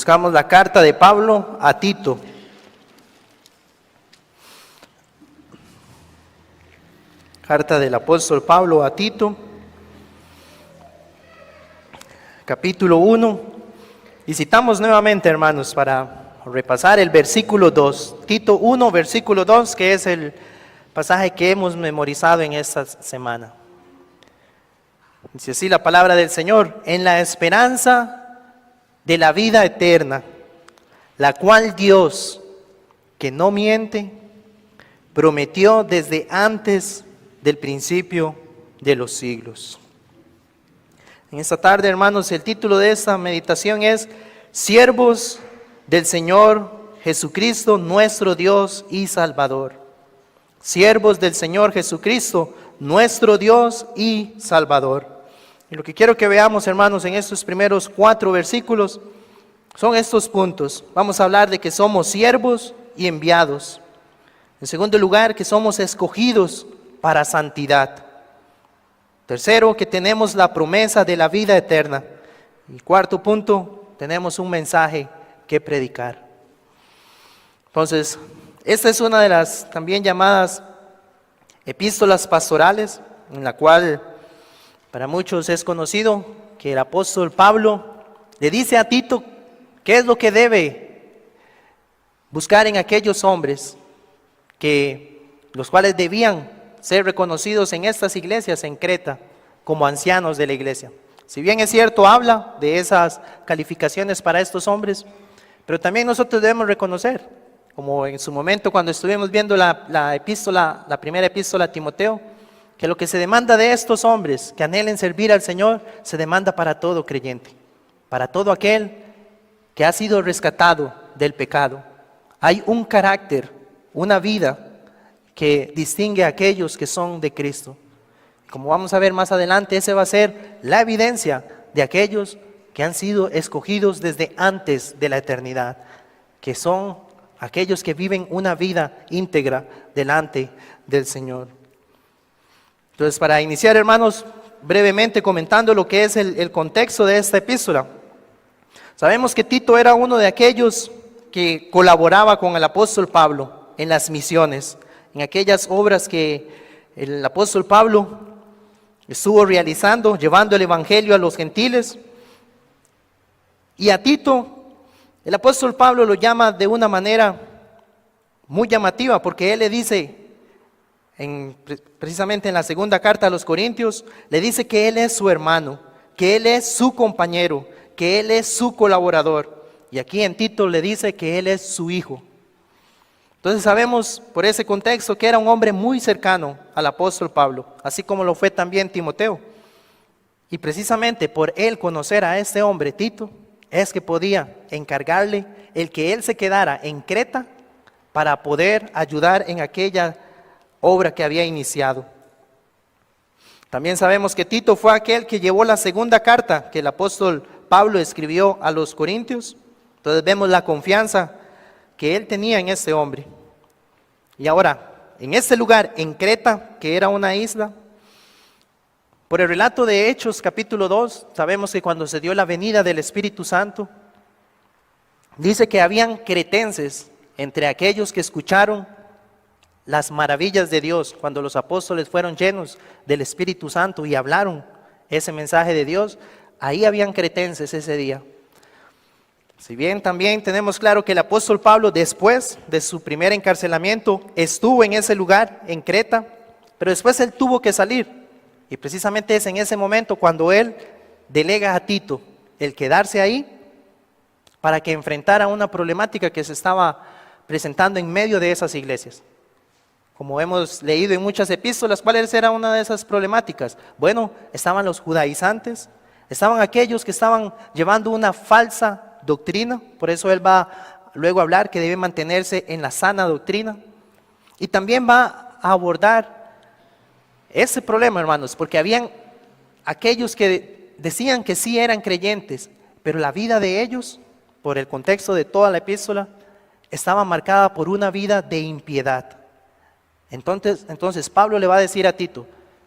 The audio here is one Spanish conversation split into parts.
buscamos la carta de Pablo a Tito. Carta del apóstol Pablo a Tito, capítulo 1. Y citamos nuevamente, hermanos, para repasar el versículo 2. Tito 1, versículo 2, que es el pasaje que hemos memorizado en esta semana. Dice así la palabra del Señor: en la esperanza de la vida eterna, la cual Dios, que no miente, prometió desde antes del principio de los siglos. En esta tarde, hermanos, el título de esta meditación es Siervos del Señor Jesucristo, nuestro Dios y Salvador. Siervos del Señor Jesucristo, nuestro Dios y Salvador. Y lo que quiero que veamos, hermanos, en estos primeros 4 versículos son estos puntos. Vamos a hablar de que somos siervos y enviados. En segundo lugar, que somos escogidos para santidad. Tercero, que tenemos la promesa de la vida eterna. Y cuarto punto, tenemos un mensaje que predicar. Entonces, esta es una de las también llamadas epístolas pastorales, en la cual para muchos es conocido que el apóstol Pablo le dice a Tito qué es lo que debe buscar en aquellos hombres los cuales debían ser reconocidos en estas iglesias en Creta como ancianos de la iglesia. Si bien es cierto, habla de esas calificaciones para estos hombres, pero también nosotros debemos reconocer, como en su momento cuando estuvimos viendo la primera epístola a Timoteo, que lo que se demanda de estos hombres que anhelen servir al Señor, se demanda para todo creyente, para todo aquel que ha sido rescatado del pecado. Hay un carácter, una vida que distingue a aquellos que son de Cristo. Como vamos a ver más adelante, esa va a ser la evidencia de aquellos que han sido escogidos desde antes de la eternidad, que son aquellos que viven una vida íntegra delante del Señor. Entonces, para iniciar, hermanos, brevemente comentando lo que es el contexto de esta epístola. Sabemos que Tito era uno de aquellos que colaboraba con el apóstol Pablo en las misiones, en aquellas obras que el apóstol Pablo estuvo realizando, llevando el evangelio a los gentiles. Y a Tito, el apóstol Pablo lo llama de una manera muy llamativa, porque él le dice, precisamente en la segunda carta a los Corintios, le dice que él es su hermano, que él es su compañero, que él es su colaborador. Y aquí en Tito le dice que él es su hijo. Entonces sabemos por ese contexto que era un hombre muy cercano al apóstol Pablo, así como lo fue también Timoteo. Y precisamente por él conocer a este hombre, Tito, es que podía encargarle el que él se quedara en Creta para poder ayudar en aquella obra que había iniciado. También sabemos que Tito fue aquel que llevó la segunda carta que el apóstol Pablo escribió a los Corintios. Entonces vemos la confianza que él tenía en este hombre. Y ahora, en este lugar, en Creta, que era una isla, por el relato de Hechos capítulo 2, sabemos que cuando se dio la venida del Espíritu Santo, dice que habían cretenses entre aquellos que escucharon las maravillas de Dios, cuando los apóstoles fueron llenos del Espíritu Santo y hablaron ese mensaje de Dios. Ahí habían cretenses ese día. Si bien también tenemos claro que el apóstol Pablo, después de su primer encarcelamiento, estuvo en ese lugar, en Creta, pero después él tuvo que salir. Y precisamente es en ese momento cuando él delega a Tito el quedarse ahí para que enfrentara una problemática que se estaba presentando en medio de esas iglesias. Como hemos leído en muchas epístolas, ¿cuál era una de esas problemáticas? Bueno, estaban los judaizantes, estaban aquellos que estaban llevando una falsa doctrina, por eso él va luego a hablar que debe mantenerse en la sana doctrina. Y también va a abordar ese problema, hermanos, porque habían aquellos que decían que sí eran creyentes, pero la vida de ellos, por el contexto de toda la epístola, estaba marcada por una vida de impiedad. Entonces Pablo le va a decir a Tito,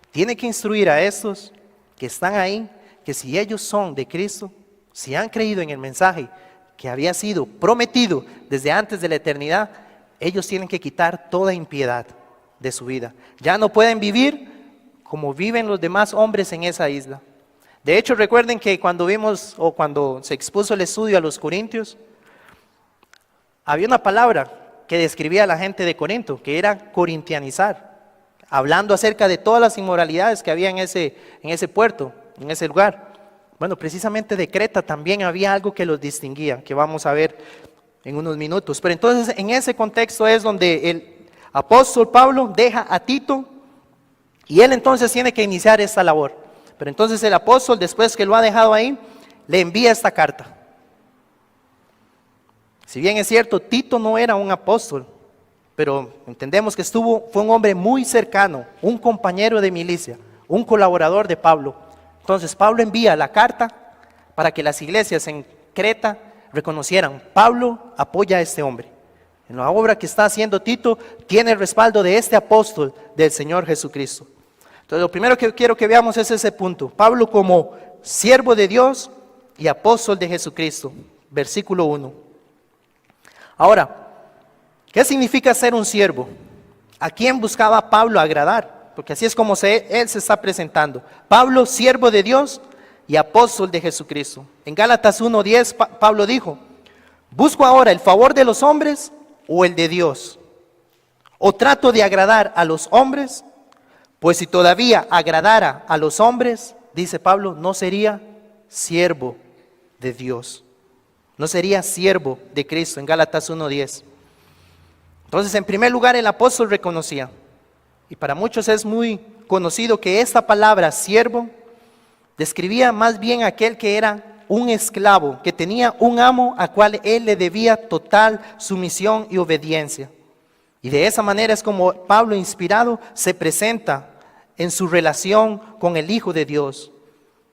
tiene que instruir a estos que están ahí, que si ellos son de Cristo, si han creído en el mensaje que había sido prometido desde antes de la eternidad, ellos tienen que quitar toda impiedad de su vida. Ya no pueden vivir como viven los demás hombres en esa isla. De hecho, recuerden que cuando cuando se expuso el estudio a los corintios, había una palabra que describía a la gente de Corinto, que era corintianizar, hablando acerca de todas las inmoralidades que había en ese puerto, en ese lugar. Bueno, precisamente de Creta también había algo que los distinguía, que vamos a ver en unos minutos. Pero entonces en ese contexto es donde el apóstol Pablo deja a Tito y él entonces tiene que iniciar esta labor. Pero entonces el apóstol, después que lo ha dejado ahí, le envía esta carta. Si bien es cierto, Tito no era un apóstol, pero entendemos que fue un hombre muy cercano, un compañero de milicia, un colaborador de Pablo. Entonces Pablo envía la carta para que las iglesias en Creta reconocieran: Pablo apoya a este hombre. En la obra que está haciendo Tito tiene el respaldo de este apóstol del Señor Jesucristo. Entonces lo primero que quiero que veamos es ese punto. Pablo como siervo de Dios y apóstol de Jesucristo. Versículo 1. Ahora, ¿qué significa ser un siervo? ¿A quién buscaba Pablo agradar? Porque así es como él se está presentando. Pablo, siervo de Dios y apóstol de Jesucristo. En Gálatas 1:10 Pablo dijo: ¿busco ahora el favor de los hombres o el de Dios? ¿O trato de agradar a los hombres? Pues si todavía agradara a los hombres, dice Pablo, no sería siervo de Dios. No sería siervo de Cristo, en Gálatas 1:10. Entonces, en primer lugar, el apóstol reconocía, y para muchos es muy conocido, que esta palabra siervo describía más bien a aquel que era un esclavo, que tenía un amo al cual él le debía total sumisión y obediencia. Y de esa manera es como Pablo, inspirado, se presenta en su relación con el Hijo de Dios.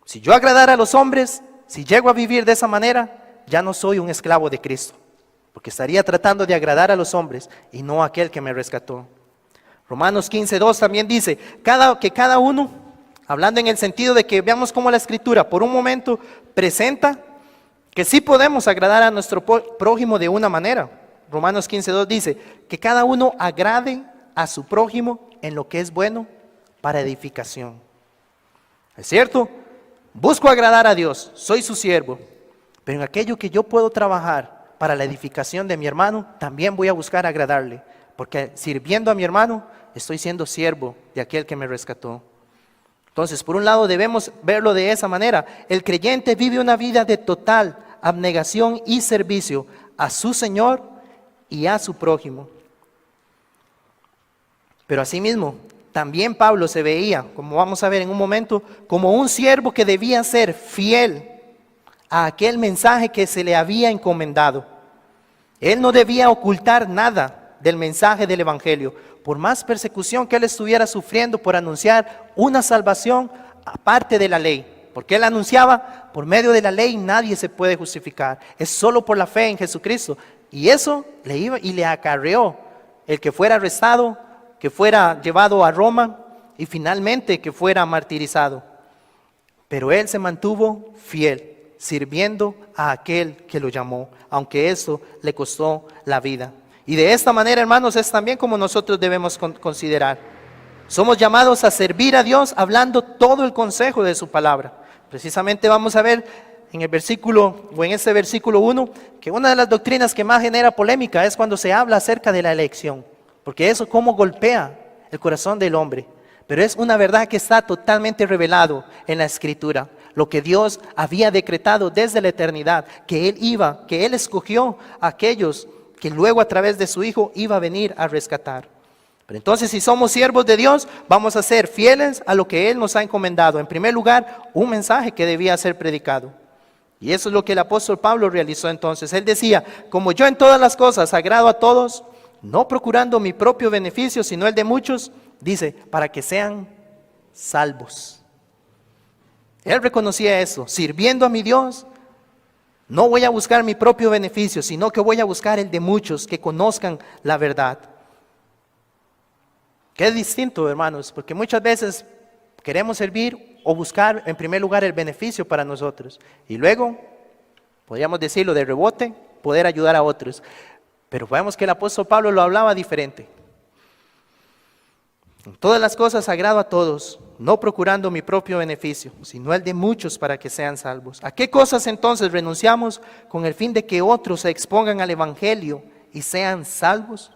Si yo agradara a los hombres, si llego a vivir de esa manera, ya no soy un esclavo de Cristo, porque estaría tratando de agradar a los hombres y no a aquel que me rescató. Romanos 15:2 también dice que cada uno, hablando en el sentido de que veamos cómo la Escritura por un momento presenta que sí podemos agradar a nuestro prójimo de una manera. Romanos 15:2 dice que cada uno agrade a su prójimo en lo que es bueno para edificación. ¿Es cierto? Busco agradar a Dios, soy su siervo, pero en aquello que yo puedo trabajar para la edificación de mi hermano, también voy a buscar agradarle, porque sirviendo a mi hermano, estoy siendo siervo de aquel que me rescató. Entonces, por un lado debemos verlo de esa manera. El creyente vive una vida de total abnegación y servicio a su Señor y a su prójimo. Pero asimismo, también Pablo se veía, como vamos a ver en un momento, como un siervo que debía ser fiel a aquel mensaje que se le había encomendado. Él no debía ocultar nada del mensaje del Evangelio, por más persecución que él estuviera sufriendo por anunciar una salvación aparte de la ley. Porque él anunciaba, por medio de la ley nadie se puede justificar, es solo por la fe en Jesucristo. Y eso le acarreó el que fuera arrestado, que fuera llevado a Roma y finalmente que fuera martirizado. Pero él se mantuvo fiel, sirviendo a aquel que lo llamó, aunque eso le costó la vida. Y de esta manera, hermanos, es también como nosotros debemos considerar. Somos llamados a servir a Dios hablando todo el consejo de su palabra. Precisamente vamos a ver en este versículo 1, que una de las doctrinas que más genera polémica es cuando se habla acerca de la elección, porque eso cómo golpea el corazón del hombre. Pero es una verdad que está totalmente revelado en la Escritura. Lo que Dios había decretado desde la eternidad, que Él escogió a aquellos que luego a través de su Hijo iba a venir a rescatar. Pero entonces, si somos siervos de Dios, vamos a ser fieles a lo que Él nos ha encomendado. En primer lugar, un mensaje que debía ser predicado. Y eso es lo que el apóstol Pablo realizó entonces. Él decía: como yo en todas las cosas agrado a todos, no procurando mi propio beneficio, sino el de muchos, dice, para que sean salvos. Él reconocía eso: sirviendo a mi Dios, no voy a buscar mi propio beneficio, sino que voy a buscar el de muchos que conozcan la verdad. Que es distinto, hermanos, porque muchas veces queremos servir o buscar en primer lugar el beneficio para nosotros. Y luego Podríamos decirlo de rebote, poder ayudar a otros. Pero vemos que el apóstol Pablo lo hablaba diferente. En todas las cosas agrado a todos, no procurando mi propio beneficio, sino el de muchos para que sean salvos. ¿A qué cosas entonces renunciamos con el fin de que otros se expongan al evangelio y sean salvos?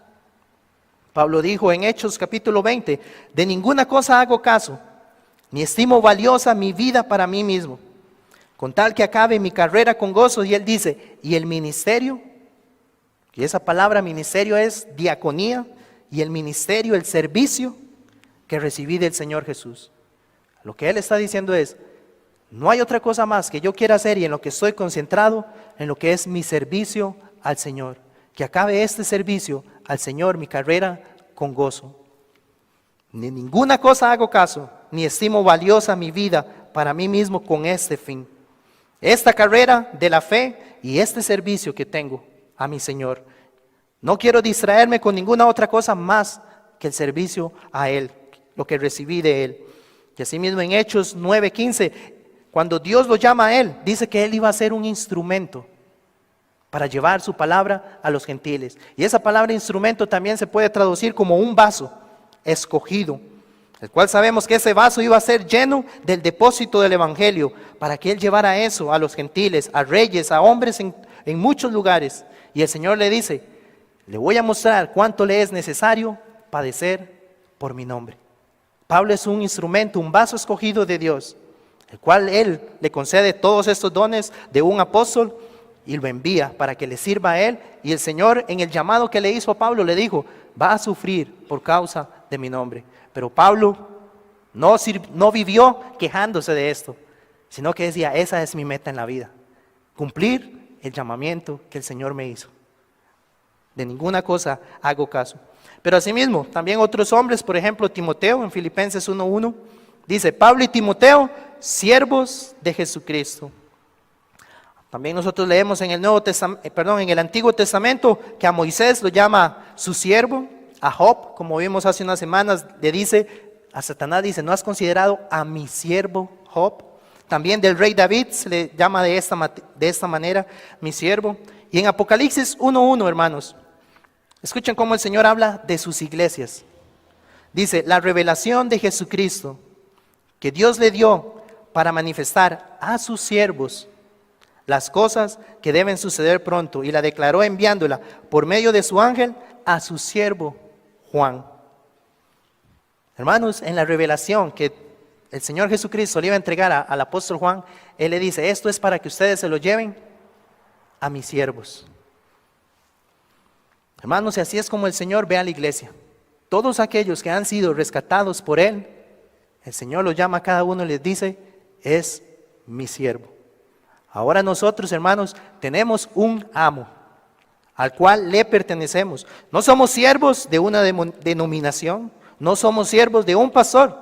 Pablo dijo en Hechos capítulo 20, de ninguna cosa hago caso, ni estimo valiosa mi vida para mí mismo, con tal que acabe mi carrera con gozo. Y él dice, ¿y el ministerio? Y esa palabra ministerio es diaconía, y el ministerio, el servicio que recibí del Señor Jesús. Lo que él está diciendo es, no hay otra cosa más que yo quiera hacer y en lo que estoy concentrado, en lo que es mi servicio al Señor. Que acabe este servicio al Señor, mi carrera, con gozo. Ni ninguna cosa hago caso, ni estimo valiosa mi vida para mí mismo con este fin. Esta carrera de la fe y este servicio que tengo a mi Señor. No quiero distraerme con ninguna otra cosa más que el servicio a Él, lo que recibí de Él. Y así mismo en Hechos 9:15, cuando Dios lo llama a Él, dice que Él iba a ser un instrumento para llevar su palabra a los gentiles. Y esa palabra instrumento también se puede traducir como un vaso escogido, el cual sabemos que ese vaso iba a ser lleno del depósito del evangelio, para que Él llevara eso a los gentiles, a reyes, a hombres en muchos lugares. Y el Señor le dice, le voy a mostrar cuánto le es necesario padecer por mi nombre. Pablo es un instrumento, un vaso escogido de Dios, el cual Él le concede todos estos dones de un apóstol y lo envía para que le sirva a Él. Y el Señor, en el llamado que le hizo a Pablo, le dijo, va a sufrir por causa de mi nombre. Pero Pablo no vivió quejándose de esto, sino que decía, esa es mi meta en la vida, cumplir el llamamiento que el Señor me hizo. De ninguna cosa hago caso. Pero asimismo, también otros hombres, por ejemplo, Timoteo, en Filipenses 1:1, dice, Pablo y Timoteo, siervos de Jesucristo. También nosotros leemos en en el Antiguo Testamento que a Moisés lo llama su siervo, a Job, como vimos hace unas semanas, le dice, a Satanás dice, ¿no has considerado a mi siervo Job? También del rey David se le llama de esta manera, mi siervo. Y en Apocalipsis 1:1, hermanos, escuchen cómo el Señor habla de sus iglesias. Dice, la revelación de Jesucristo que Dios le dio para manifestar a sus siervos las cosas que deben suceder pronto, y la declaró enviándola por medio de su ángel a su siervo Juan. Hermanos, en la revelación que el Señor Jesucristo le iba a entregar al apóstol Juan, Él le dice, esto es para que ustedes se lo lleven a mis siervos. Hermanos, y así es como el Señor ve a la iglesia. Todos aquellos que han sido rescatados por Él, el Señor los llama a cada uno y les dice, es mi siervo. Ahora nosotros, hermanos, tenemos un amo al cual le pertenecemos. No somos siervos de una denominación, no somos siervos de un pastor.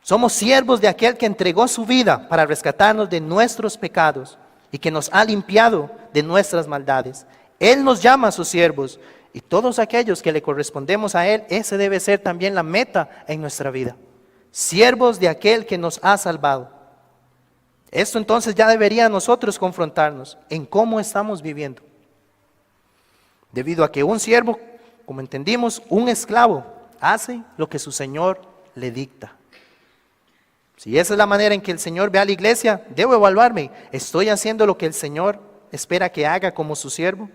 Somos siervos de aquel que entregó su vida para rescatarnos de nuestros pecados y que nos ha limpiado de nuestras maldades. Él nos llama a sus siervos, y todos aquellos que le correspondemos a Él, ese debe ser también la meta en nuestra vida. Siervos de aquel que nos ha salvado. Esto entonces ya debería a nosotros confrontarnos en cómo estamos viviendo. Debido a que un siervo, como entendimos, un esclavo, hace lo que su Señor le dicta. Si esa es la manera en que el Señor ve a la iglesia, debo evaluarme. ¿Estoy haciendo lo que el Señor espera que haga como su siervo?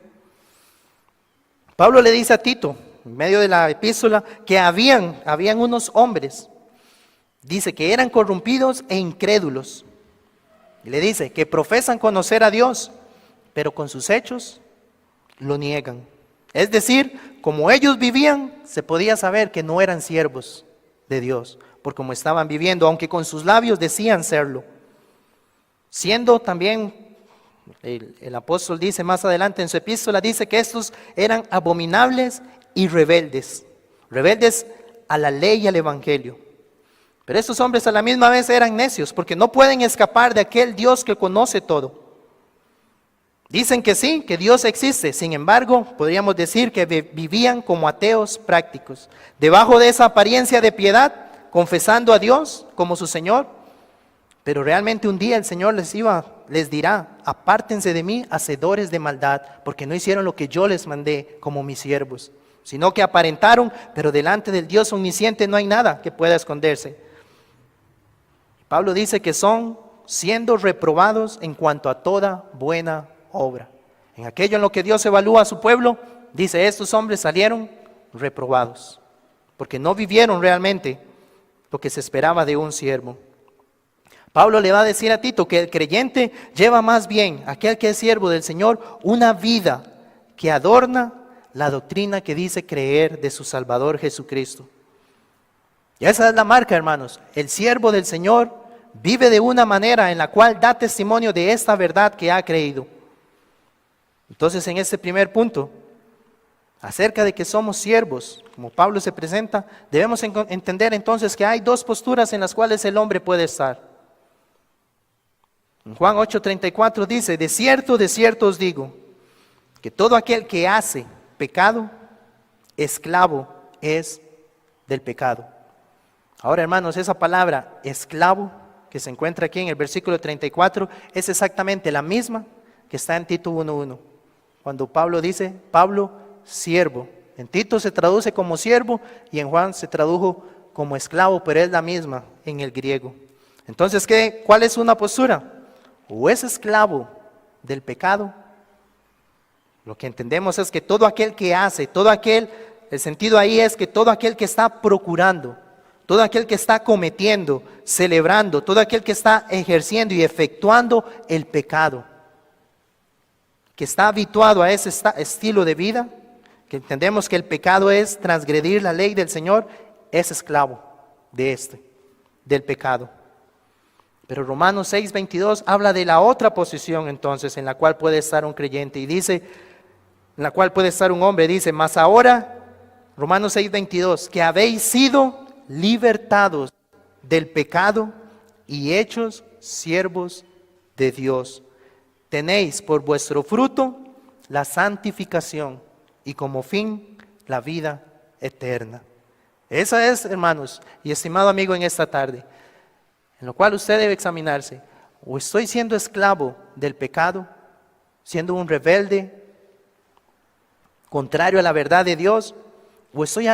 Pablo le dice a Tito, en medio de la epístola, que habían unos hombres, dice que eran corrompidos e incrédulos. Y le dice que profesan conocer a Dios, pero con sus hechos lo niegan. Es decir, como ellos vivían, se podía saber que no eran siervos de Dios, por cómo estaban viviendo, aunque con sus labios decían serlo. Siendo también, el apóstol dice más adelante en su epístola, dice que estos eran abominables y rebeldes a la ley y al evangelio. Pero estos hombres a la misma vez eran necios, porque no pueden escapar de aquel Dios que conoce todo. Dicen que sí, que Dios existe, sin embargo, podríamos decir que vivían como ateos prácticos, debajo de esa apariencia de piedad, confesando a Dios como su Señor. Pero realmente un día el Señor les dirá, apártense de mí, hacedores de maldad, porque no hicieron lo que yo les mandé como mis siervos, sino que aparentaron, pero delante del Dios omnisciente no hay nada que pueda esconderse. Pablo dice que son siendo reprobados en cuanto a toda buena obra. En aquello en lo que Dios evalúa a su pueblo, dice, estos hombres salieron reprobados, porque no vivieron realmente lo que se esperaba de un siervo. Pablo le va a decir a Tito que el creyente lleva más bien, aquel que es siervo del Señor, una vida que adorna la doctrina que dice creer de su Salvador Jesucristo. Y esa es la marca, hermanos. El siervo del Señor vive de una manera en la cual da testimonio de esta verdad que ha creído. Entonces, en este primer punto, acerca de que somos siervos, como Pablo se presenta, debemos entender entonces que hay dos posturas en las cuales el hombre puede estar. En Juan 8:34 dice, de cierto os digo, que todo aquel que hace pecado, esclavo es del pecado. Ahora, hermanos, esa palabra esclavo que se encuentra aquí en el versículo 34 es exactamente la misma que está en Tito 1:1. Cuando Pablo dice, Pablo, siervo. En Tito se traduce como siervo y en Juan se tradujo como esclavo, pero es la misma en el griego. Entonces, ¿cuál es una postura? O es esclavo del pecado. Lo que entendemos es que todo aquel que hace, el sentido ahí es que todo aquel que está procurando, todo aquel que está cometiendo, celebrando, todo aquel que está ejerciendo y efectuando el pecado, que está habituado a ese estilo de vida, que entendemos que el pecado es transgredir la ley del Señor, es esclavo del pecado. Pero Romanos 6:22 habla de la otra posición entonces en la cual puede estar un creyente y dice, en la cual puede estar un hombre, dice, mas ahora, Romanos 6:22, que habéis sido libertados del pecado y hechos siervos de Dios. Tenéis por vuestro fruto la santificación y como fin la vida eterna. Esa es, hermanos y estimado amigo, en esta tarde, en lo cual usted debe examinarse. O estoy siendo esclavo del pecado, siendo un rebelde, contrario a la verdad de Dios, o soy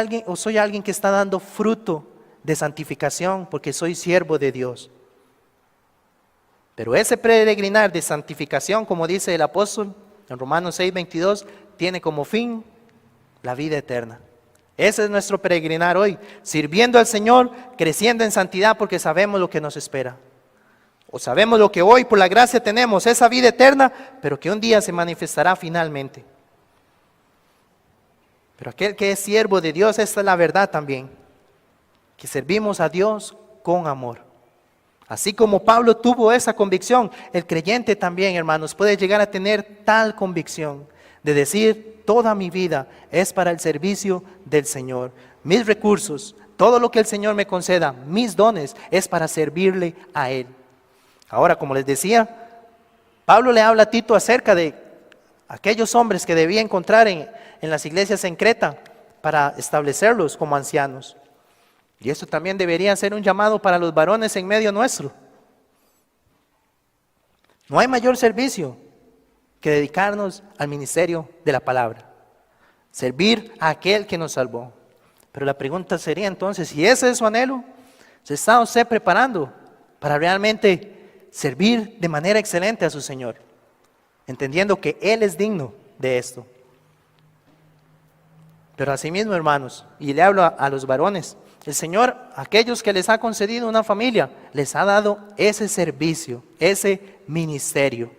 alguien que está dando fruto de santificación porque soy siervo de Dios. Pero ese peregrinar de santificación, como dice el apóstol en Romanos 6:22, tiene como fin la vida eterna. Ese es nuestro peregrinar hoy, sirviendo al Señor, creciendo en santidad porque sabemos lo que nos espera. O sabemos lo que hoy por la gracia tenemos, esa vida eterna, pero que un día se manifestará finalmente. Pero aquel que es siervo de Dios, esta es la verdad también, que servimos a Dios con amor. Así como Pablo tuvo esa convicción, el creyente también, hermanos, puede llegar a tener tal convicción de decir, toda mi vida es para el servicio del Señor. Mis recursos, todo lo que el Señor me conceda, mis dones, es para servirle a Él. Ahora, como les decía, Pablo le habla a Tito acerca de aquellos hombres que debía encontrar en las iglesias en Creta para establecerlos como ancianos. Y esto también debería ser un llamado para los varones en medio nuestro. No hay mayor servicio que dedicarnos al ministerio de la palabra, servir a aquel que nos salvó. Pero la pregunta sería entonces, si ese es su anhelo, ¿se está usted preparando para realmente servir de manera excelente a su Señor, entendiendo que Él es digno de esto? Pero asimismo, hermanos, y le hablo a los varones, el Señor, aquellos que les ha concedido una familia, les ha dado ese servicio, ese ministerio.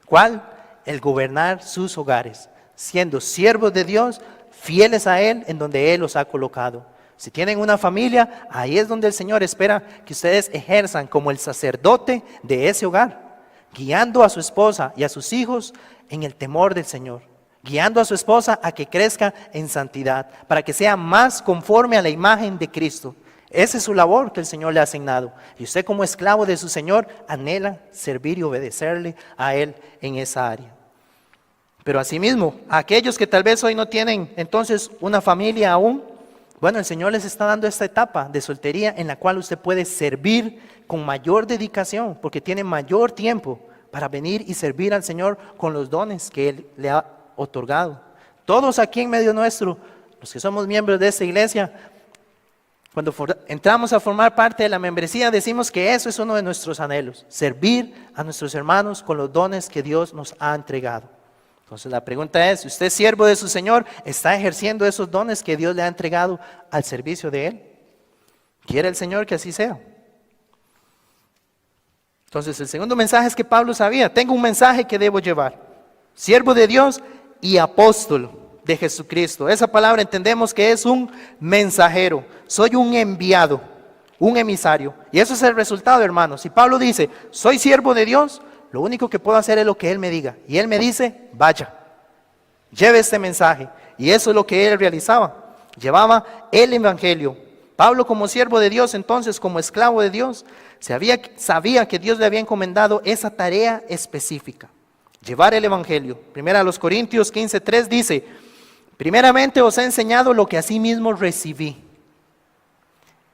¿Cuál? El gobernar sus hogares, siendo siervos de Dios, fieles a Él en donde Él los ha colocado. Si tienen una familia, ahí es donde el Señor espera que ustedes ejerzan como el sacerdote de ese hogar, guiando a su esposa y a sus hijos en el temor del Señor, guiando a su esposa a que crezca en santidad, para que sea más conforme a la imagen de Cristo. Esa es su labor que el Señor le ha asignado. Y usted como esclavo de su Señor anhela servir y obedecerle a Él en esa área. Pero asimismo, a aquellos que tal vez hoy no tienen entonces una familia aún, bueno, el Señor les está dando esta etapa de soltería en la cual usted puede servir con mayor dedicación, porque tiene mayor tiempo para venir y servir al Señor con los dones que Él le ha otorgado. Todos aquí en medio nuestro, los que somos miembros de esta iglesia, cuando entramos a formar parte de la membresía, decimos que eso es uno de nuestros anhelos, servir a nuestros hermanos con los dones que Dios nos ha entregado. Entonces la pregunta es, si usted es siervo de su Señor, ¿está ejerciendo esos dones que Dios le ha entregado al servicio de Él? ¿Quiere el Señor que así sea? Entonces el segundo mensaje es que Pablo sabía, tengo un mensaje que debo llevar. Siervo de Dios y apóstol de Jesucristo. Esa palabra entendemos que es un mensajero. Soy un enviado, un emisario. Y eso es el resultado, hermanos. Si Pablo dice, soy siervo de Dios, lo único que puedo hacer es lo que Él me diga. Y Él me dice, vaya, lleve este mensaje. Y eso es lo que Él realizaba. Llevaba el evangelio. Pablo, como siervo de Dios, entonces como esclavo de Dios, sabía que Dios le había encomendado esa tarea específica. Llevar el evangelio. Primera a los Corintios 15:3 dice, primeramente os he enseñado lo que asimismo recibí.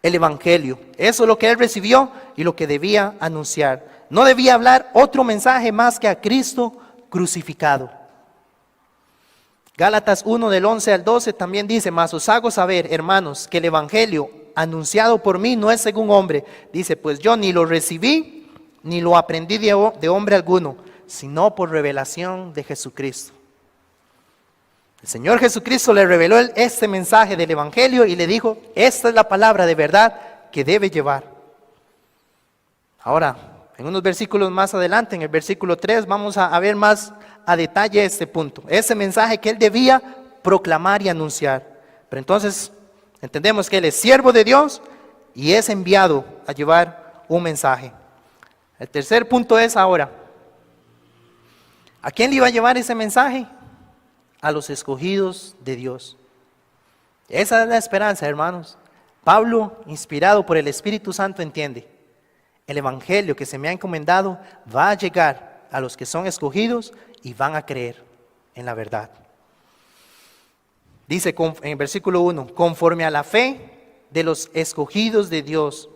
El evangelio. Eso es lo que él recibió y lo que debía anunciar. No debía hablar otro mensaje más que a Cristo crucificado. Gálatas 1 del 11 al 12 también dice, mas os hago saber, hermanos, que el evangelio anunciado por mí no es según hombre. Dice, pues yo ni lo recibí, ni lo aprendí de hombre alguno, sino por revelación de Jesucristo. El Señor Jesucristo le reveló este mensaje del evangelio y le dijo, esta es la palabra de verdad que debe llevar. Ahora, en unos versículos más adelante, en el versículo 3, vamos a ver más a detalle este punto. Ese mensaje que él debía proclamar y anunciar. Pero entonces, entendemos que él es siervo de Dios y es enviado a llevar un mensaje. El tercer punto es ahora, ¿a quién le iba a llevar ese mensaje? A los escogidos de Dios. Esa es la esperanza, hermanos. Pablo, inspirado por el Espíritu Santo, entiende, el evangelio que se me ha encomendado va a llegar a los que son escogidos y van a creer en la verdad. Dice en el versículo 1, conforme a la fe de los escogidos de Dios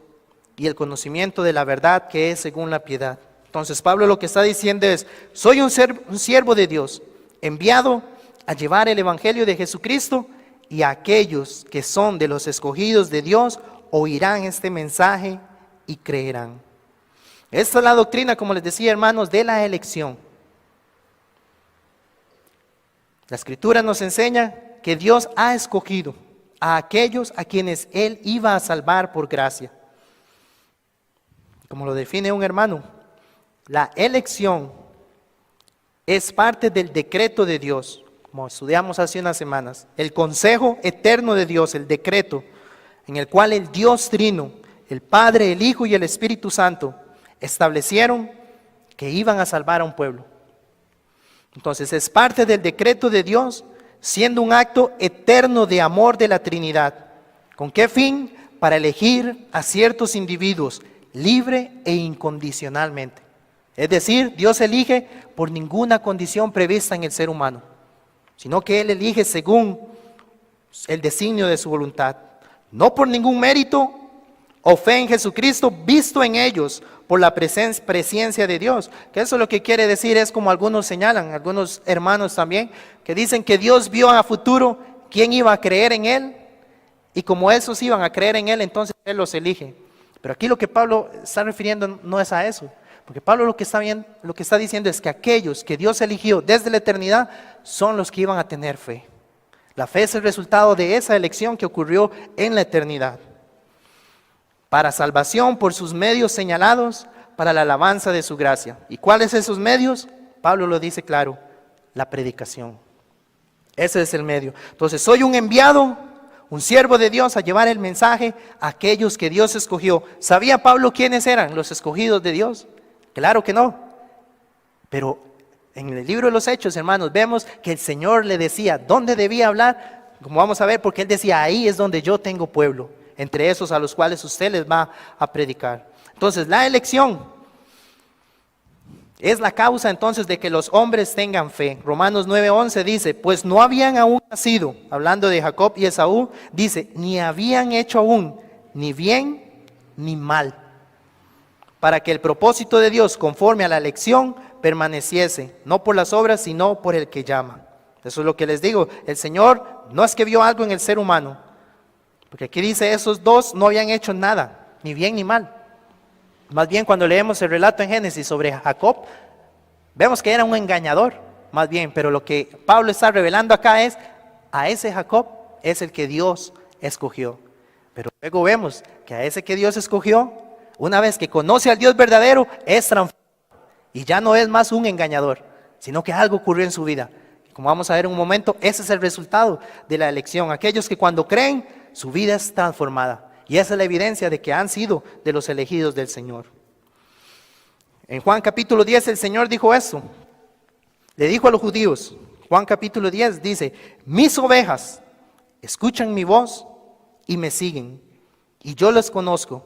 y el conocimiento de la verdad que es según la piedad. Entonces Pablo lo que está diciendo es, soy un siervo de Dios, enviado a llevar el evangelio de Jesucristo, y aquellos que son de los escogidos de Dios oirán este mensaje y creerán. Esta es la doctrina, como les decía, hermanos, de la elección. La Escritura nos enseña que Dios ha escogido a aquellos a quienes Él iba a salvar por gracia. Como lo define un hermano, la elección es parte del decreto de Dios, como estudiamos hace unas semanas, el consejo eterno de Dios, el decreto en el cual el Dios Trino, el Padre, el Hijo y el Espíritu Santo establecieron que iban a salvar a un pueblo. Entonces es parte del decreto de Dios, siendo un acto eterno de amor de la Trinidad. ¿Con qué fin? Para elegir a ciertos individuos libre e incondicionalmente. Es decir, Dios elige por ninguna condición prevista en el ser humano, sino que Él elige según el designio de su voluntad, no por ningún mérito o fe en Jesucristo visto en ellos por la presencia de Dios. Que eso lo que quiere decir es, como algunos señalan, algunos hermanos también, que dicen que Dios vio a futuro quién iba a creer en Él, y como esos iban a creer en Él, entonces Él los elige. Pero aquí lo que Pablo está refiriendo no es a eso, porque Pablo lo que está diciendo es que aquellos que Dios eligió desde la eternidad son los que iban a tener fe. La fe es el resultado de esa elección que ocurrió en la eternidad, para salvación por sus medios señalados, para la alabanza de su gracia. ¿Y cuáles son esos medios? Pablo lo dice claro, la predicación. Ese es el medio. Entonces, soy un enviado, un siervo de Dios a llevar el mensaje a aquellos que Dios escogió. ¿Sabía Pablo quiénes eran los escogidos de Dios? Claro que no. Pero en el libro de los Hechos, hermanos, vemos que el Señor le decía dónde debía hablar, como vamos a ver, porque Él decía, ahí es donde yo tengo pueblo, entre esos a los cuales usted les va a predicar. Entonces, la elección es la causa entonces de que los hombres tengan fe. Romanos 9:11 dice, pues no habían aún nacido, hablando de Jacob y Esaú, dice, ni habían hecho aún ni bien ni mal, para que el propósito de Dios conforme a la elección permaneciese, no por las obras, sino por el que llama. Eso es lo que les digo. El Señor no es que vio algo en el ser humano, porque aquí dice, esos dos no habían hecho nada, ni bien ni mal. Más bien, cuando leemos el relato en Génesis sobre Jacob, vemos que era un engañador, más bien, pero lo que Pablo está revelando acá es, a ese Jacob es el que Dios escogió. Pero luego vemos que a ese que Dios escogió, una vez que conoce al Dios verdadero, es transformado. Y ya no es más un engañador, sino que algo ocurrió en su vida. Como vamos a ver en un momento, ese es el resultado de la elección. Aquellos que cuando creen, su vida es transformada. Y esa es la evidencia de que han sido de los elegidos del Señor. En Juan capítulo 10 el Señor dijo esto. Le dijo a los judíos, Juan capítulo 10 dice, mis ovejas escuchan mi voz y me siguen. Y yo los conozco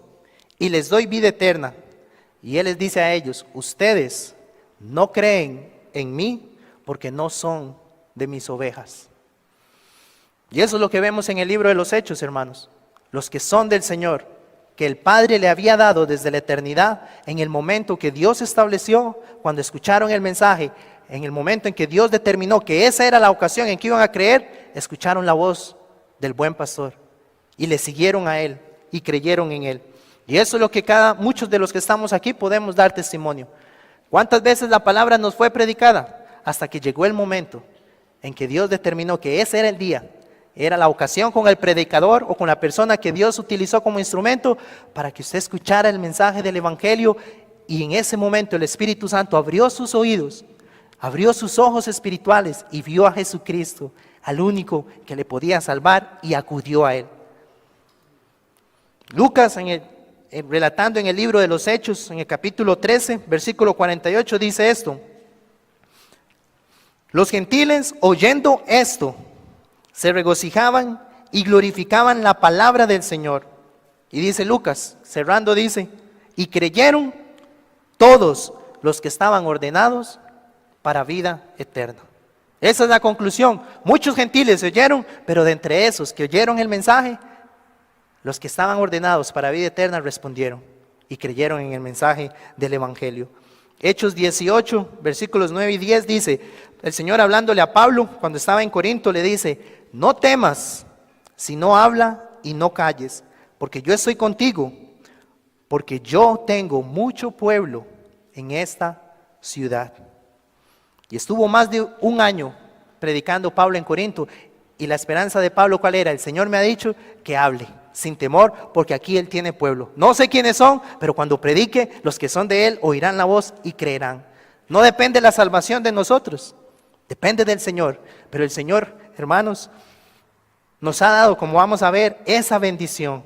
y les doy vida eterna. Y Él les dice a ellos, ustedes no creen en mí porque no son de mis ovejas. Y eso es lo que vemos en el libro de los Hechos, hermanos. Los que son del Señor, que el Padre le había dado desde la eternidad, en el momento que Dios estableció, cuando escucharon el mensaje, en el momento en que Dios determinó que esa era la ocasión en que iban a creer, escucharon la voz del buen pastor y le siguieron a Él y creyeron en Él. Y eso es lo que muchos de los que estamos aquí podemos dar testimonio. ¿Cuántas veces la palabra nos fue predicada? Hasta que llegó el momento en que Dios determinó que ese era el día, era la ocasión con el predicador o con la persona que Dios utilizó como instrumento para que usted escuchara el mensaje del Evangelio, y en ese momento el Espíritu Santo abrió sus oídos, abrió sus ojos espirituales y vio a Jesucristo, al único que le podía salvar, y acudió a Él. Lucas, relatando en el libro de los Hechos, en el capítulo 13, versículo 48, dice esto: los gentiles, oyendo esto, se regocijaban y glorificaban la palabra del Señor. Y dice Lucas, cerrando, dice, y creyeron todos los que estaban ordenados para vida eterna. Esa es la conclusión. Muchos gentiles oyeron, pero de entre esos que oyeron el mensaje, los que estaban ordenados para vida eterna respondieron y creyeron en el mensaje del Evangelio. Hechos 18, versículos 9 y 10 dice, el Señor hablándole a Pablo cuando estaba en Corinto le dice, no temas, sino habla y no calles, porque yo estoy contigo, porque yo tengo mucho pueblo en esta ciudad. Y estuvo más de un año predicando Pablo en Corinto, y la esperanza de Pablo, ¿cuál era? El Señor me ha dicho que hable sin temor, porque aquí Él tiene pueblo. No sé quiénes son, pero cuando predique, los que son de Él oirán la voz y creerán. No depende la salvación de nosotros, depende del Señor. Pero el Señor, hermanos, nos ha dado, como vamos a ver, esa bendición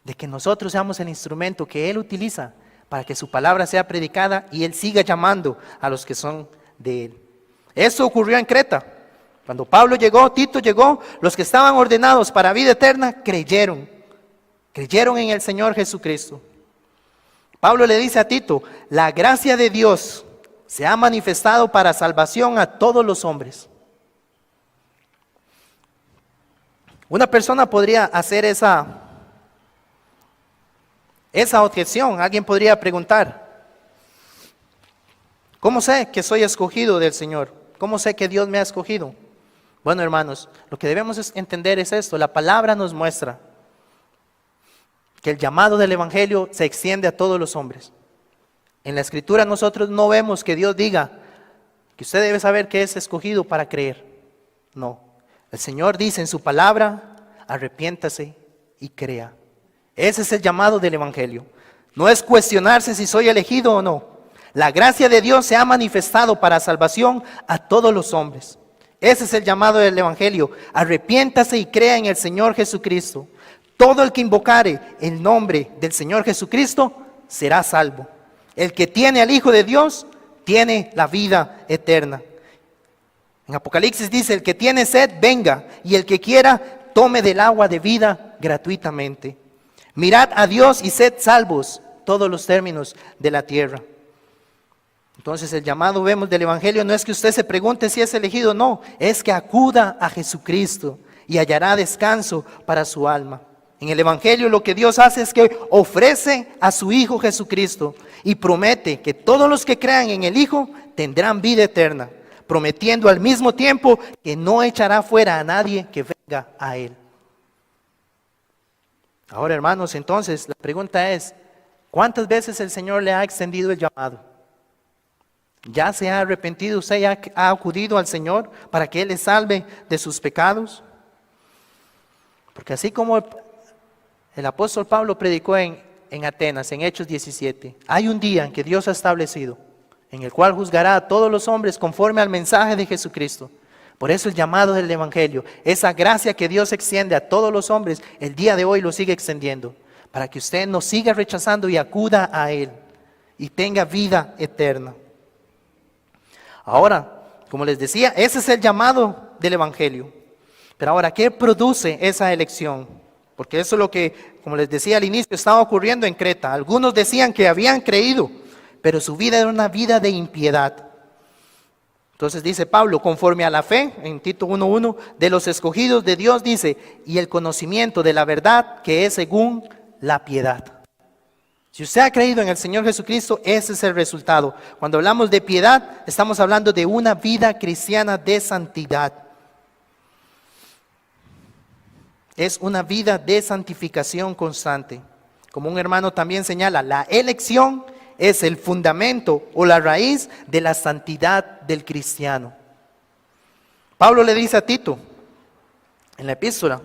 de que nosotros seamos el instrumento que Él utiliza para que su palabra sea predicada y Él siga llamando a los que son de Él. Eso ocurrió en Creta. Cuando Pablo llegó, Tito llegó, los que estaban ordenados para vida eterna creyeron en el Señor Jesucristo. Pablo le dice a Tito, la gracia de Dios se ha manifestado para salvación a todos los hombres. Una persona podría hacer esa objeción. Alguien podría preguntar, ¿cómo sé que soy escogido del Señor? ¿Cómo sé que Dios me ha escogido? Bueno, hermanos, lo que debemos entender es esto. La palabra nos muestra que el llamado del Evangelio se extiende a todos los hombres. En la Escritura nosotros no vemos que Dios diga que usted debe saber que es escogido para creer. No. El Señor dice en su palabra, arrepiéntase y crea. Ese es el llamado del Evangelio. No es cuestionarse si soy elegido o no. La gracia de Dios se ha manifestado para salvación a todos los hombres. Ese es el llamado del Evangelio. Arrepiéntase y crea en el Señor Jesucristo. Todo el que invocare el nombre del Señor Jesucristo será salvo. El que tiene al Hijo de Dios tiene la vida eterna. En Apocalipsis dice, el que tiene sed, venga, y el que quiera, tome del agua de vida gratuitamente. Mirad a Dios y sed salvos, todos los términos de la tierra. Entonces el llamado, vemos, del Evangelio no es que usted se pregunte si es elegido, no, es que acuda a Jesucristo y hallará descanso para su alma. En el Evangelio lo que Dios hace es que ofrece a su Hijo Jesucristo y promete que todos los que crean en el Hijo tendrán vida eterna, prometiendo al mismo tiempo que no echará fuera a nadie que venga a Él. Ahora, hermanos, entonces la pregunta es, ¿cuántas veces el Señor le ha extendido el llamado? ¿Ya se ha arrepentido? ¿Usted ya ha acudido al Señor para que Él le salve de sus pecados? Porque así como el apóstol Pablo predicó en Atenas, en Hechos 17, hay un día en que Dios ha establecido, en el cual juzgará a todos los hombres conforme al mensaje de Jesucristo. Por eso el llamado del Evangelio, esa gracia que Dios extiende a todos los hombres, el día de hoy lo sigue extendiendo, para que usted no siga rechazando y acuda a Él y tenga vida eterna. Ahora, como les decía, ese es el llamado del Evangelio. Pero ahora, ¿qué produce esa elección? Porque eso es lo que, como les decía al inicio, estaba ocurriendo en Creta. Algunos decían que habían creído, pero su vida era una vida de impiedad. Entonces dice Pablo, conforme a la fe, en Tito 1:1, de los escogidos de Dios, dice, y el conocimiento de la verdad que es según la piedad. Si usted ha creído en el Señor Jesucristo, ese es el resultado. Cuando hablamos de piedad, estamos hablando de una vida cristiana de santidad. Es una vida de santificación constante. Como un hermano también señala, la elección es el fundamento o la raíz de la santidad del cristiano. Pablo le dice a Tito en la epístola,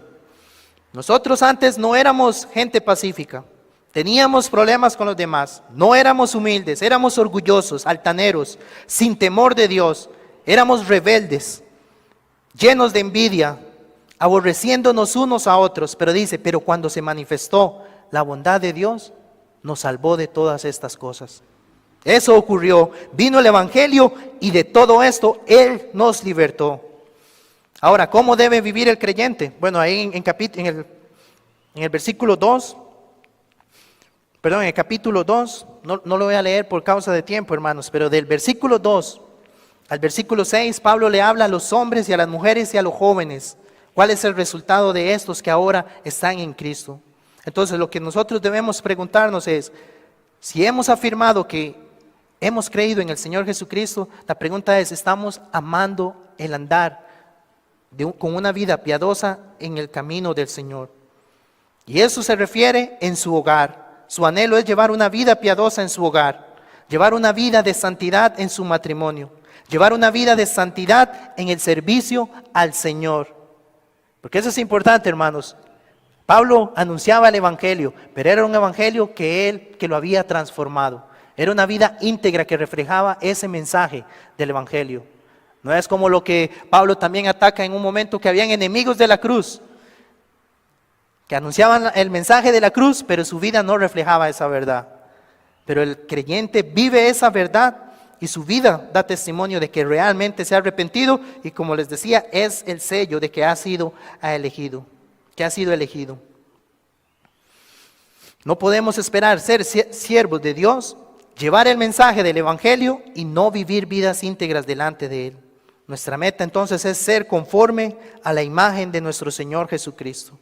nosotros antes no éramos gente pacífica, teníamos problemas con los demás, no éramos humildes, éramos orgullosos, altaneros, sin temor de Dios, éramos rebeldes, llenos de envidia, aborreciéndonos unos a otros. Pero dice, pero cuando se manifestó la bondad de Dios, nos salvó de todas estas cosas. Eso ocurrió, vino el Evangelio y de todo esto Él nos libertó. Ahora, ¿cómo debe vivir el creyente? Bueno, ahí en el versículo 2, en el capítulo 2, no lo voy a leer por causa de tiempo, hermanos, pero del versículo 2 al versículo 6, Pablo le habla a los hombres y a las mujeres y a los jóvenes. ¿Cuál es el resultado de estos que ahora están en Cristo? Entonces, lo que nosotros debemos preguntarnos es, si hemos afirmado que hemos creído en el Señor Jesucristo, la pregunta es, ¿estamos amando el andar con una vida piadosa en el camino del Señor? Y eso se refiere en su hogar. Su anhelo es llevar una vida piadosa en su hogar, llevar una vida de santidad en su matrimonio, llevar una vida de santidad en el servicio al Señor. Porque eso es importante, hermanos. Pablo anunciaba el Evangelio, pero era un Evangelio que lo había transformado. Era una vida íntegra que reflejaba ese mensaje del Evangelio. No es como lo que Pablo también ataca en un momento, que habían enemigos de la cruz, que anunciaban el mensaje de la cruz, pero su vida no reflejaba esa verdad. Pero el creyente vive esa verdad y su vida da testimonio de que realmente se ha arrepentido y, como les decía, es el sello de que ha sido elegido. No podemos esperar ser siervos de Dios, llevar el mensaje del Evangelio y no vivir vidas íntegras delante de Él. Nuestra meta entonces es ser conforme a la imagen de nuestro Señor Jesucristo.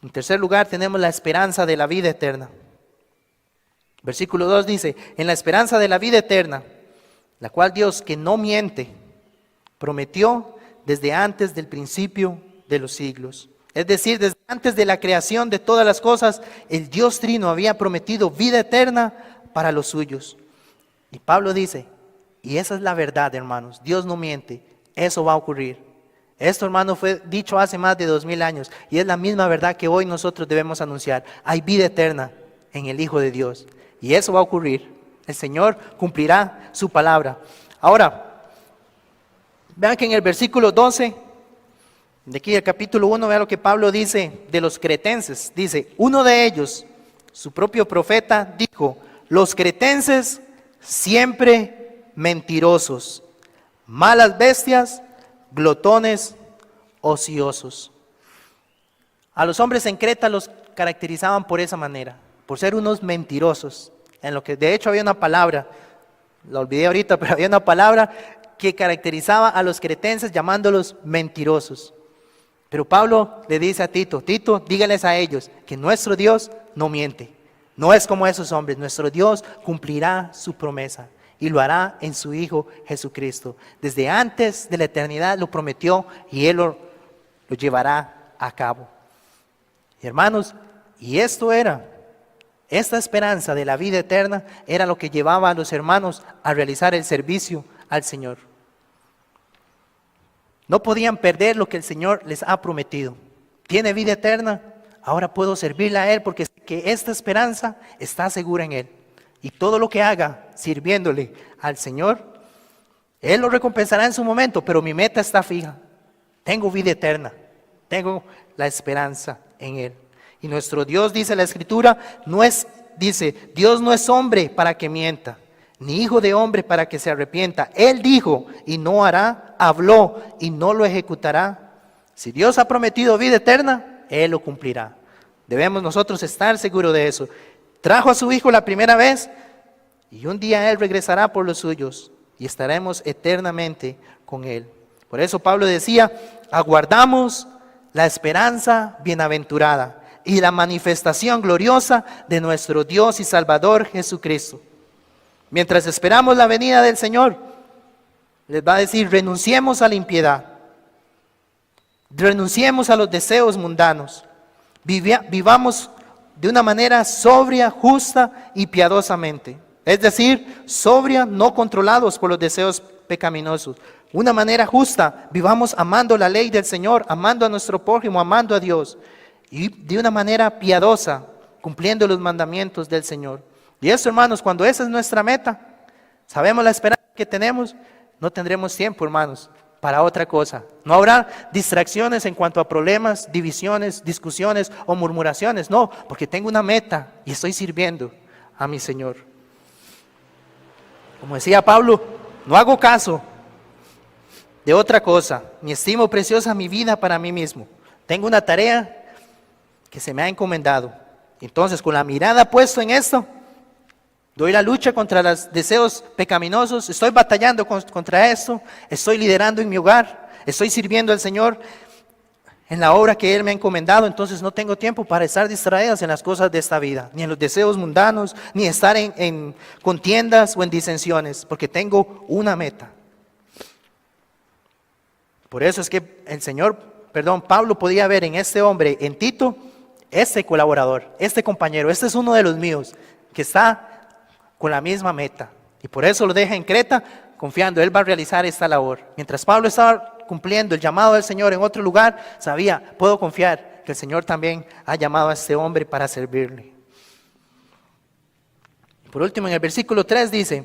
En tercer lugar, tenemos la esperanza de la vida eterna. Versículo 2 dice, en la esperanza de la vida eterna, la cual Dios, que no miente, prometió desde antes del principio de los siglos. Es decir, desde antes de la creación de todas las cosas, el Dios Trino había prometido vida eterna para los suyos. Y Pablo dice, y esa es la verdad, hermanos, Dios no miente, eso va a ocurrir. Esto, hermano, fue dicho hace más de 2000 años y es la misma verdad que hoy nosotros debemos anunciar. Hay vida eterna en el Hijo de Dios y eso va a ocurrir. El Señor cumplirá su palabra. Ahora, vean que en el versículo 12, de aquí del capítulo 1, vean lo que Pablo dice de los cretenses. Dice, uno de ellos, su propio profeta, dijo, los cretenses siempre mentirosos, malas bestias, glotones, ociosos. A los hombres en Creta los caracterizaban por esa manera, por ser unos mentirosos. En lo que de hecho había una palabra, la olvidé ahorita, pero había una palabra que caracterizaba a los cretenses llamándolos mentirosos. Pero Pablo le dice a Tito, dígales a ellos que nuestro Dios no miente. No es como esos hombres, nuestro Dios cumplirá su promesa. y lo hará en su Hijo Jesucristo. Desde antes de la eternidad lo prometió y Él lo llevará a cabo. Y hermanos, y esta esperanza de la vida eterna era lo que llevaba a los hermanos a realizar el servicio al Señor. No podían perder lo que el Señor les ha prometido. Tiene vida eterna, ahora puedo servirle a Él porque sé que esta esperanza está segura en Él. Y todo lo que haga sirviéndole al Señor, Él lo recompensará en su momento, pero mi meta está fija. Tengo vida eterna, tengo la esperanza en Él. Y nuestro Dios, dice la Escritura, Dios no es hombre para que mienta, ni hijo de hombre para que se arrepienta. Él dijo y no hará, habló y no lo ejecutará. Si Dios ha prometido vida eterna, Él lo cumplirá. Debemos nosotros estar seguros de eso. Trajo a su Hijo la primera vez y un día Él regresará por los suyos y estaremos eternamente con Él. Por eso Pablo decía, aguardamos la esperanza bienaventurada y la manifestación gloriosa de nuestro Dios y Salvador Jesucristo. Mientras esperamos la venida del Señor, les va a decir, renunciemos a la impiedad, renunciemos a los deseos mundanos, vivamos de una manera sobria, justa y piadosamente. Es decir, sobria, no controlados por los deseos pecaminosos. Una manera justa, vivamos amando la ley del Señor, amando a nuestro prójimo, amando a Dios. Y de una manera piadosa, cumpliendo los mandamientos del Señor. Y eso, hermanos, cuando esa es nuestra meta, sabemos la esperanza que tenemos, no tendremos tiempo, hermanos, para otra cosa. No habrá distracciones en cuanto a problemas, divisiones, discusiones o murmuraciones. No, porque tengo una meta y estoy sirviendo a mi Señor. Como decía Pablo, no hago caso de otra cosa, ni estimo preciosa mi vida para mí mismo. Tengo una tarea que se me ha encomendado. Entonces, con la mirada puesta en esto, doy la lucha contra los deseos pecaminosos, estoy batallando contra esto, estoy liderando en mi hogar, estoy sirviendo al Señor en la obra que Él me ha encomendado. Entonces no tengo tiempo para estar distraídos en las cosas de esta vida, ni en los deseos mundanos, ni estar en contiendas o en disensiones, porque tengo una meta. Por eso es que Pablo podía ver en este hombre, en Tito, este colaborador, este compañero, este es uno de los míos, que está con la misma meta. Y por eso lo deja en Creta, confiando, él va a realizar esta labor. Mientras Pablo estaba cumpliendo el llamado del Señor en otro lugar, sabía, puedo confiar que el Señor también ha llamado a este hombre para servirle. Por último, en el versículo 3 dice,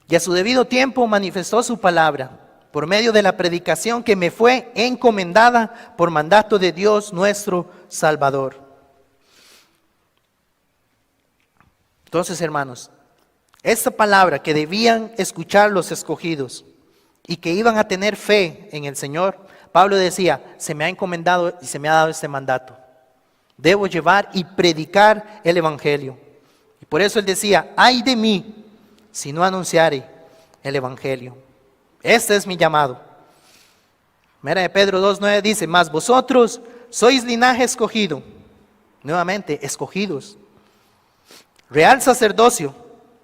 y a su debido tiempo manifestó su palabra, por medio de la predicación que me fue encomendada por mandato de Dios nuestro Salvador. Entonces, hermanos, esta palabra que debían escuchar los escogidos y que iban a tener fe en el Señor, Pablo decía, se me ha encomendado y se me ha dado este mandato. Debo llevar y predicar el Evangelio. Y por eso él decía, ay de mí si no anunciare el Evangelio. Este es mi llamado. Mira, de Pedro 2:9 dice, mas vosotros sois linaje escogido, nuevamente escogidos, real sacerdocio,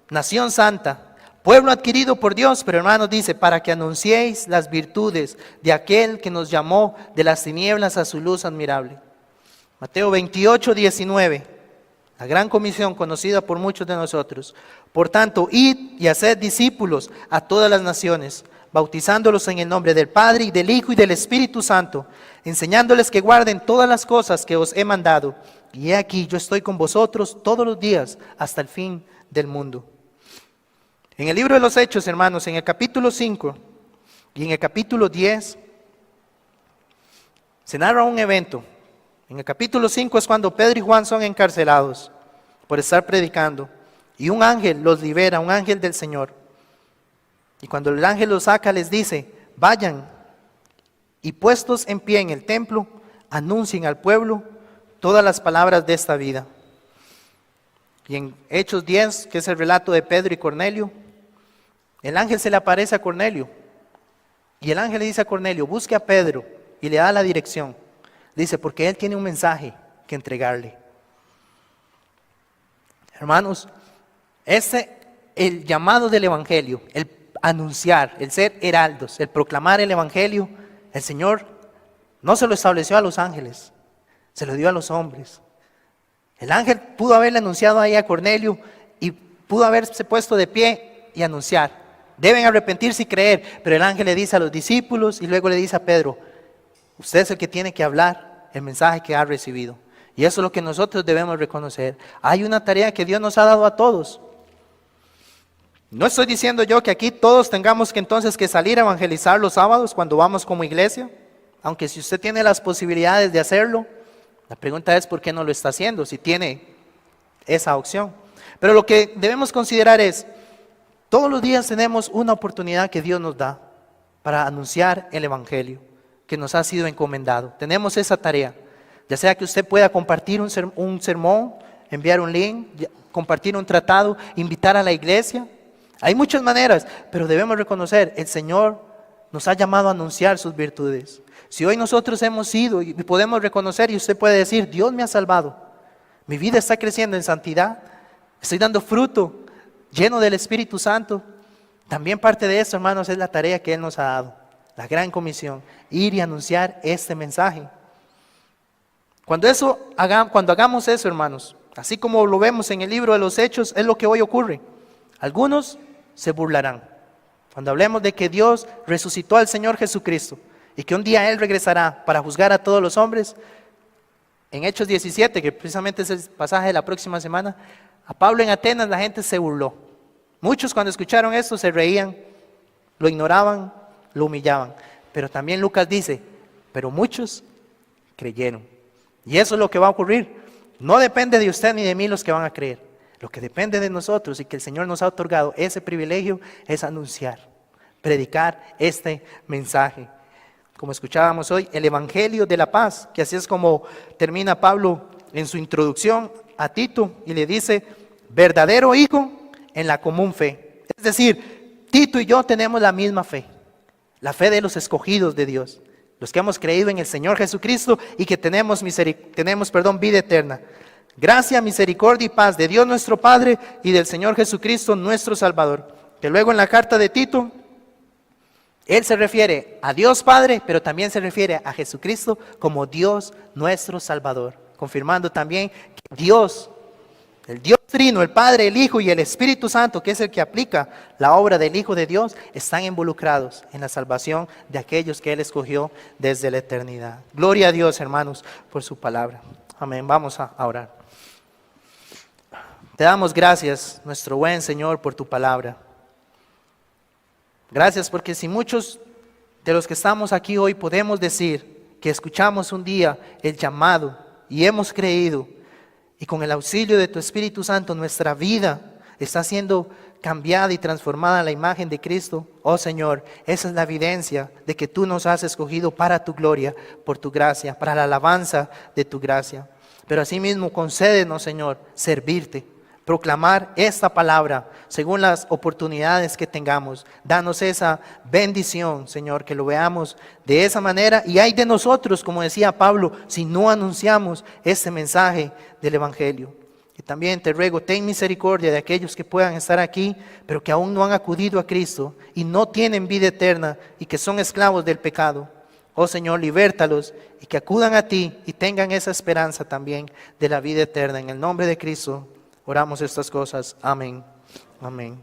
nación santa, pueblo adquirido por Dios, pero hermanos dice, para que anunciéis las virtudes de aquel que nos llamó de las tinieblas a su luz admirable. Mateo 28:19, la gran comisión conocida por muchos de nosotros. Por tanto, id y haced discípulos a todas las naciones, bautizándolos en el nombre del Padre y del Hijo y del Espíritu Santo, enseñándoles que guarden todas las cosas que os he mandado. Y he aquí, yo estoy con vosotros todos los días hasta el fin del mundo. En el libro de los Hechos, hermanos, en el capítulo 5 y en el capítulo 10, se narra un evento. En el capítulo 5 es cuando Pedro y Juan son encarcelados por estar predicando. Y un ángel los libera, un ángel del Señor. Y cuando el ángel los saca, les dice, vayan y puestos en pie en el templo, anuncien al pueblo todas las palabras de esta vida. Y en Hechos 10, que es el relato de Pedro y Cornelio, el ángel se le aparece a Cornelio. Y el ángel le dice a Cornelio, busque a Pedro, y le da la dirección. Dice, porque él tiene un mensaje que entregarle. Hermanos, este el llamado del Evangelio, el anunciar, el ser heraldos, el proclamar el Evangelio, el Señor no se lo estableció a los ángeles, se lo dio a los hombres. El ángel pudo haberle anunciado ahí a Cornelio y pudo haberse puesto de pie y anunciar: deben arrepentirse y creer. Pero el ángel le dice a los discípulos y luego le dice a Pedro: usted es el que tiene que hablar el mensaje que ha recibido. Y eso es lo que nosotros debemos reconocer. Hay una tarea que Dios nos ha dado a todos. No estoy diciendo yo que aquí todos tengamos que entonces que salir a evangelizar los sábados cuando vamos como iglesia. Aunque si usted tiene las posibilidades de hacerlo, la pregunta es ¿por qué no lo está haciendo? Si tiene esa opción. Pero lo que debemos considerar es, todos los días tenemos una oportunidad que Dios nos da para anunciar el Evangelio que nos ha sido encomendado. Tenemos esa tarea, ya sea que usted pueda compartir un sermón, enviar un link, compartir un tratado, invitar a la iglesia. Hay muchas maneras, pero debemos reconocer, el Señor nos ha llamado a anunciar sus virtudes. Si hoy nosotros hemos ido y podemos reconocer y usted puede decir: Dios me ha salvado, mi vida está creciendo en santidad, estoy dando fruto, lleno del Espíritu Santo. También parte de eso, hermanos, es la tarea que Él nos ha dado, la gran comisión, ir y anunciar este mensaje. Cuando hagamos eso, hermanos, así como lo vemos en el libro de los Hechos, es lo que hoy ocurre. Algunos se burlarán cuando hablemos de que Dios resucitó al Señor Jesucristo y que un día Él regresará para juzgar a todos los hombres. En Hechos 17, que precisamente es el pasaje de la próxima semana, a Pablo en Atenas la gente se burló. Muchos cuando escucharon esto se reían, lo ignoraban, lo humillaban. Pero también Lucas dice: pero muchos creyeron. Y eso es lo que va a ocurrir. No depende de usted ni de mí los que van a creer. Lo que depende de nosotros y que el Señor nos ha otorgado ese privilegio es anunciar, predicar este mensaje. Como escuchábamos hoy, el Evangelio de la paz, que así es como termina Pablo en su introducción a Tito y le dice: verdadero hijo en la común fe. Es decir, Tito y yo tenemos la misma fe, la fe de los escogidos de Dios, los que hemos creído en el Señor Jesucristo y que tenemos vida eterna. Gracia, misericordia y paz de Dios nuestro Padre y del Señor Jesucristo nuestro Salvador. Que luego en la carta de Tito, él se refiere a Dios Padre, pero también se refiere a Jesucristo como Dios nuestro Salvador. Confirmando también que Dios, el Dios Trino, el Padre, el Hijo y el Espíritu Santo, que es el que aplica la obra del Hijo de Dios, están involucrados en la salvación de aquellos que Él escogió desde la eternidad. Gloria a Dios, hermanos, por su palabra. Amén. Vamos a orar. Te damos gracias, nuestro buen Señor, por tu palabra. Gracias porque si muchos de los que estamos aquí hoy podemos decir que escuchamos un día el llamado y hemos creído, y con el auxilio de tu Espíritu Santo nuestra vida está siendo cambiada y transformada a la imagen de Cristo, oh Señor, esa es la evidencia de que tú nos has escogido para tu gloria, por tu gracia, para la alabanza de tu gracia. Pero asimismo concédenos, Señor, servirte, proclamar esta palabra según las oportunidades que tengamos. Danos esa bendición, Señor, que lo veamos de esa manera. Y hay de nosotros, como decía Pablo, si no anunciamos este mensaje del Evangelio. Y también te ruego, ten misericordia de aquellos que puedan estar aquí, pero que aún no han acudido a Cristo y no tienen vida eterna y que son esclavos del pecado. Oh Señor, libértalos y que acudan a ti y tengan esa esperanza también de la vida eterna. En el nombre de Cristo oramos estas cosas. Amén. Amén.